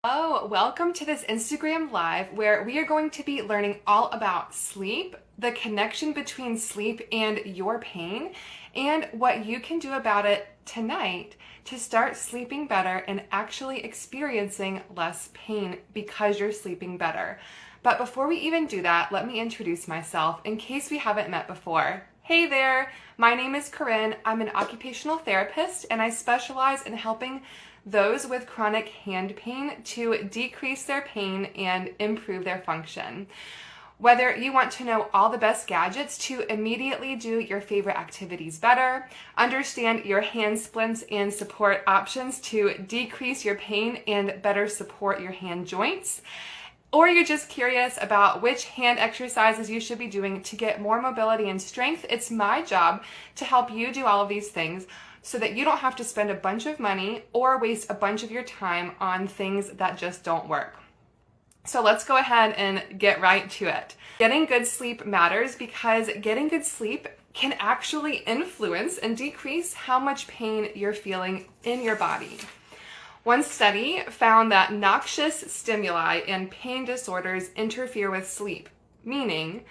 Oh, welcome to this Instagram Live where we are going to be learning all about sleep, the connection between sleep and your pain, and what you can do about it tonight to start sleeping better and actually experiencing less pain because you're sleeping better. But before we even do that, let me introduce myself in case we haven't met before. Hey there, my name is Corinne. I'm an occupational therapist and I specialize in helping those with chronic hand pain to decrease their pain and improve their function. Whether you want to know all the best gadgets to immediately do your favorite activities better, understand your hand splints and support options to decrease your pain and better support your hand joints, or you're just curious about which hand exercises you should be doing to get more mobility and strength, it's my job to help you do all of these things so that you don't have to spend a bunch of money or waste a bunch of your time on things that just don't work. So let's go ahead and get right to it. Getting good sleep matters because getting good sleep can actually influence and decrease how much pain you're feeling in your body. One study found that noxious stimuli and pain disorders interfere with sleep, meaning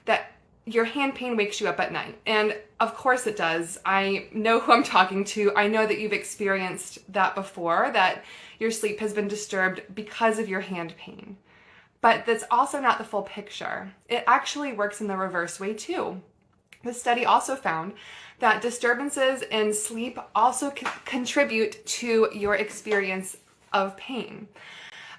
that your hand pain wakes you up at night. And of course it does. I know who I'm talking to. I know that you've experienced that before, that your sleep has been disturbed because of your hand pain. But that's also not the full picture. It actually works in the reverse way too. The study also found that disturbances in sleep also contribute to your experience of pain.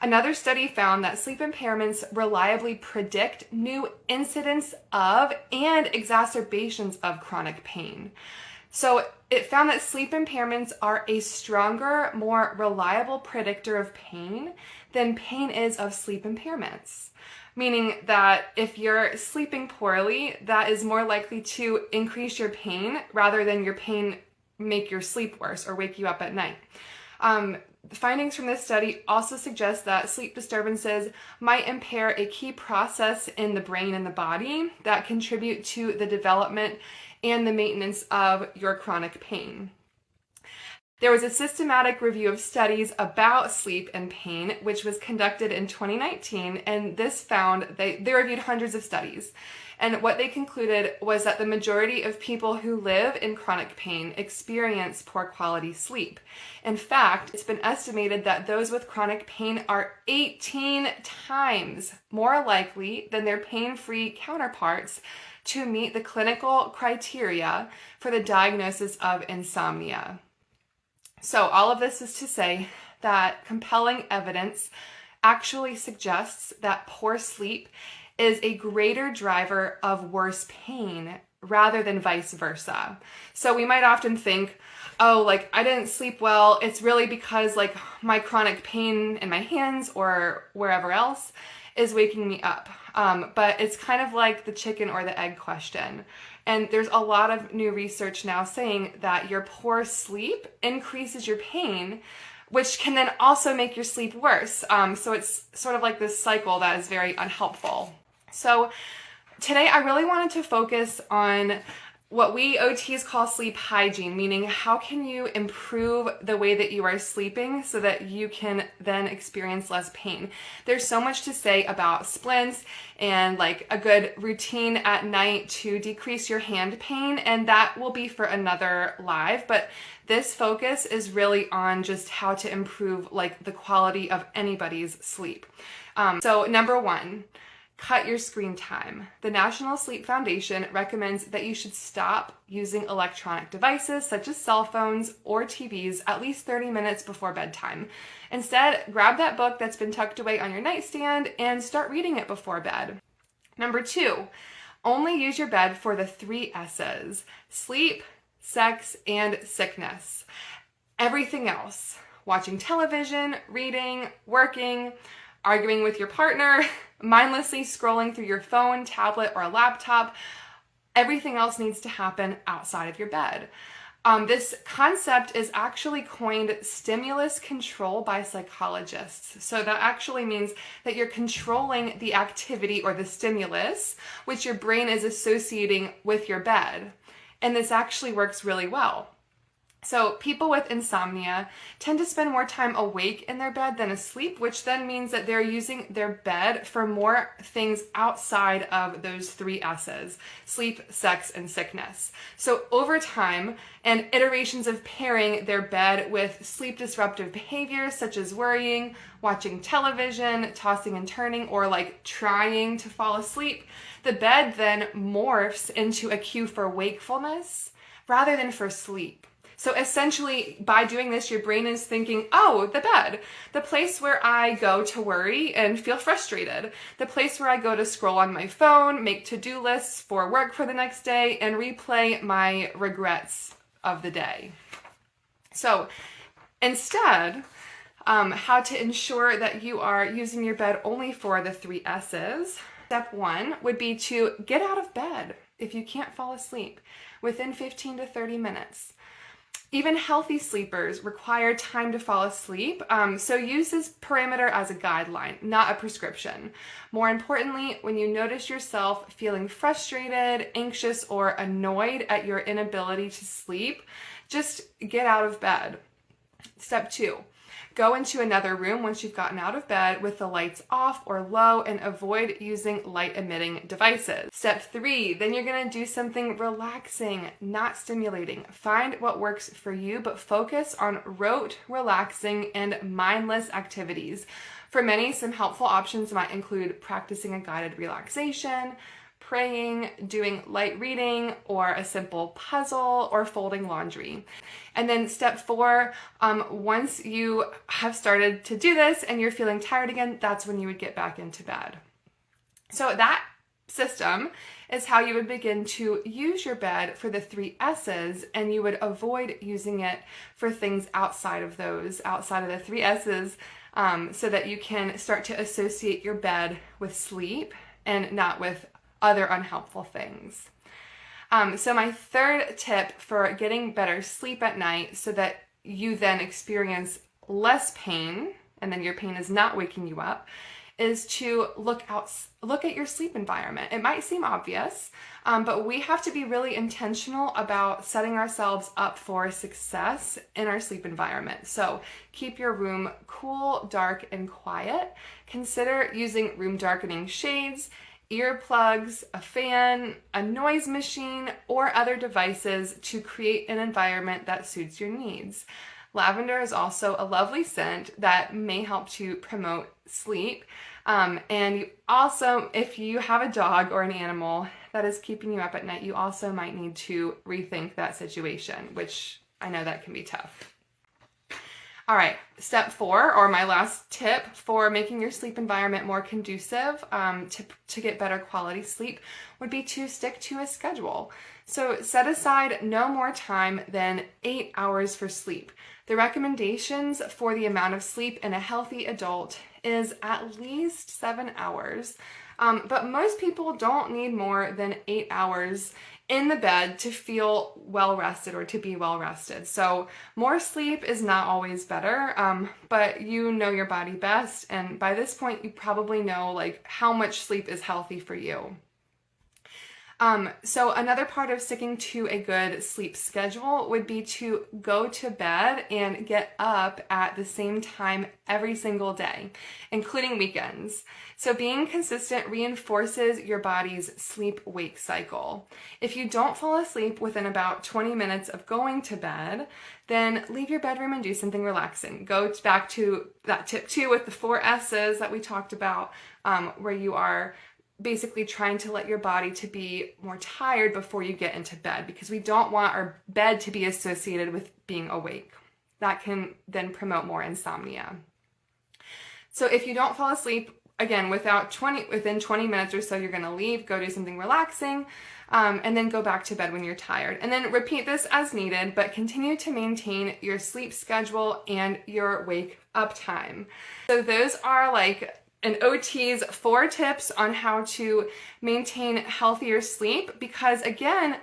Another study found that sleep impairments reliably predict new incidents of and exacerbations of chronic pain. So it found that sleep impairments are a stronger, more reliable predictor of pain than pain is of sleep impairments. Meaning that if you're sleeping poorly, that is more likely to increase your pain rather than your pain make your sleep worse or wake you up at night. Findings from this study also suggest that sleep disturbances might impair a key process in the brain and the body that contribute to the development and the maintenance of your chronic pain. There was a systematic review of studies about sleep and pain, which was conducted in 2019, and this found they reviewed hundreds of studies. And what they concluded was that the majority of people who live in chronic pain experience poor quality sleep. In fact, it's been estimated that those with chronic pain are 18 times more likely than their pain-free counterparts to meet the clinical criteria for the diagnosis of insomnia. So all of this is to say that compelling evidence actually suggests that poor sleep is a greater driver of worse pain rather than vice versa. So we might often think, oh, like I didn't sleep well. It's really because like my chronic pain in my hands or wherever else is waking me up. But it's kind of like the chicken or the egg question. And there's a lot of new research now saying that your poor sleep increases your pain, which can then also make your sleep worse. So it's sort of like this cycle that is very unhelpful. So today I really wanted to focus on what we OTs call sleep hygiene, meaning how can you improve the way that you are sleeping so that you can then experience less pain. There's so much to say about splints and like a good routine at night to decrease your hand pain, and that will be for another live, but this focus is really on just how to improve like the quality of anybody's sleep. So number one, cut your screen time. The National Sleep Foundation recommends that you should stop using electronic devices such as cell phones or TVs at least 30 minutes before bedtime. Instead, grab that book that's been tucked away on your nightstand and start reading it before bed. Number two, only use your bed for the 3 S's: sleep, sex, and sickness. Everything else, watching television, reading, working, arguing with your partner, mindlessly scrolling through your phone, tablet, or laptop, everything else needs to happen outside of your bed. This concept is actually coined stimulus control by psychologists. So that actually means that you're controlling the activity or the stimulus which your brain is associating with your bed. And this actually works really well. So people with insomnia tend to spend more time awake in their bed than asleep, which then means that they're using their bed for more things outside of those three S's: sleep, sex, and sickness. So over time and iterations of pairing their bed with sleep disruptive behaviors such as worrying, watching television, tossing and turning, or like trying to fall asleep, the bed then morphs into a cue for wakefulness rather than for sleep. So essentially, by doing this, your brain is thinking, oh, the bed, the place where I go to worry and feel frustrated, the place where I go to scroll on my phone, make to-do lists for work for the next day, and replay my regrets of the day. So instead, how to ensure that you are using your bed only for the three S's. Step 1 would be to get out of bed if you can't fall asleep within 15 to 30 minutes. Even healthy sleepers require time to fall asleep, so use this parameter as a guideline, not a prescription. More importantly, when you notice yourself feeling frustrated, anxious, or annoyed at your inability to sleep, just get out of bed. Step 2. Go into another room once you've gotten out of bed with the lights off or low and avoid using light-emitting devices. Step 3, then you're going to do something relaxing, not stimulating. Find what works for you, but focus on rote, relaxing, and mindless activities. For many, some helpful options might include practicing a guided relaxation, praying, doing light reading, or a simple puzzle, or folding laundry. And then step 4, once you have started to do this and you're feeling tired again, that's when you would get back into bed. So that system is how you would begin to use your bed for the three S's, and you would avoid using it for things outside of the three S's, so that you can start to associate your bed with sleep and not with other unhelpful things. So my third tip for getting better sleep at night so that you then experience less pain and then your pain is not waking you up is to look at your sleep environment. It might seem obvious, but we have to be really intentional about setting ourselves up for success in our sleep environment. So keep your room cool, dark, and quiet. Consider using room darkening shades, earplugs, a fan, a noise machine, or other devices to create an environment that suits your needs. Lavender is also a lovely scent that may help to promote sleep. And you also, if you have a dog or an animal that is keeping you up at night, you also might need to rethink that situation, which I know that can be tough. All right, step 4, or my last tip for making your sleep environment more conducive to get better quality sleep would be to stick to a schedule. So set aside no more time than 8 hours for sleep. The recommendations for the amount of sleep in a healthy adult is at least 7 hours, but most people don't need more than 8 hours in the bed to feel well rested or to be well rested. So more sleep is not always better, but you know your body best, and by this point you probably know like how much sleep is healthy for you. So another part of sticking to a good sleep schedule would be to go to bed and get up at the same time every single day, including weekends. So being consistent reinforces your body's sleep-wake cycle. If you don't fall asleep within about 20 minutes of going to bed, then leave your bedroom and do something relaxing. Go back to that tip 2 with the 4 S's that we talked about, where you are basically trying to let your body to be more tired before you get into bed, because we don't want our bed to be associated with being awake. That can then promote more insomnia. So if you don't fall asleep, again, within 20 minutes or so, you're going to leave, go do something relaxing, and then go back to bed when you're tired. And then repeat this as needed, but continue to maintain your sleep schedule and your wake up time. So those are like an OT's 4 tips on how to maintain healthier sleep, because again,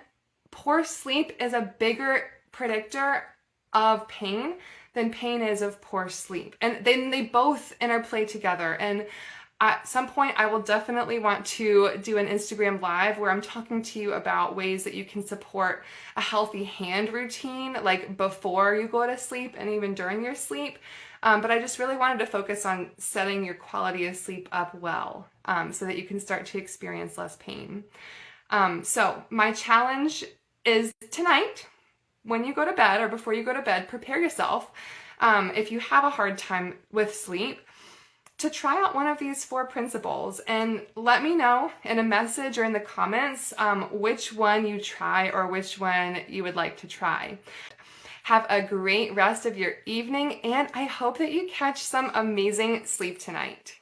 poor sleep is a bigger predictor of pain than pain is of poor sleep. And then they both interplay together. And at some point, I will definitely want to do an Instagram live where I'm talking to you about ways that you can support a healthy hand routine, like before you go to sleep and even during your sleep. But I just really wanted to focus on setting your quality of sleep up well, so that you can start to experience less pain. So my challenge is tonight, when you go to bed or before you go to bed, prepare yourself, if you have a hard time with sleep, to try out one of these 4 principles and let me know in a message or in the comments which one you try or which one you would like to try. Have a great rest of your evening, and I hope that you catch some amazing sleep tonight.